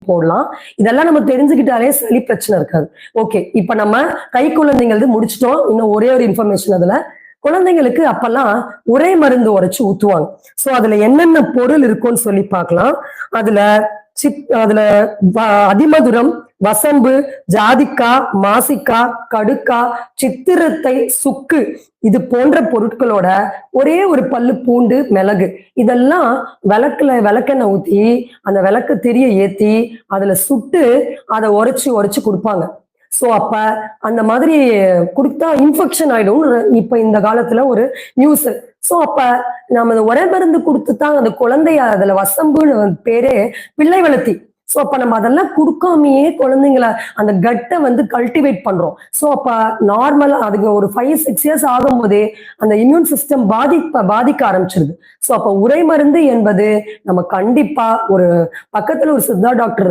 போடலாம். இதெல்லாம் நம்ம தெரிஞ்சுக்கிட்டாலே சளி பிரச்சனை இருக்காது. ஓகே, இப்ப நம்ம கை குழந்தைங்களது முடிச்சிட்டோம். இன்னும் ஒரே ஒரு இன்ஃபர்மேஷன் அதுல. குழந்தைங்களுக்கு அப்பெல்லாம் உரை மருந்து உரைச்சு ஊத்துவாங்க. சோ அதுல என்னென்ன பொருள் இருக்கும்னு சொல்லி பார்க்கலாம். அதுல அதுல அதிமதுரம், வசம்பு, ஜாதிக்கா, மாசிக்கா, கடுக்கா, சித்திரத்தை, சுக்கு இது போன்ற பொருட்களோட ஒரே ஒரு பல்லு பூண்டு, மிளகு இதெல்லாம் விளக்கெண்ணெய் ஊத்தி அந்த விளக்கு திரிய ஏத்தி அதுல சுட்டு அதை உரைச்சு கொடுப்பாங்க. சோ அப்ப அந்த மாதிரி கொடுத்தா இன்ஃபெக்ஷன் ஆயிடும் இப்ப இந்த காலத்துல ஒரு நியூஸ். சோ அப்ப நம்ம அந்த உரை மருந்து கொடுத்துதான் அந்த குழந்தைய அதுல வசம்புன்னு பேரே பிள்ளை வளர்த்தி. சோ அப்ப நம்ம அதெல்லாம் கொடுக்காமயே குழந்தைங்களை அந்த கட்டை கல்டிவேட் பண்றோம். சோ அப்ப நார்மலா அதுக்கு ஒரு 5-6 இயர்ஸ் ஆகும் போதே அந்த இம்யூன் சிஸ்டம் பாதிக்க ஆரம்பிச்சிருது. சோ அப்ப உரை மருந்து என்பது நம்ம கண்டிப்பா ஒரு பக்கத்துல ஒரு சித்தா டாக்டர்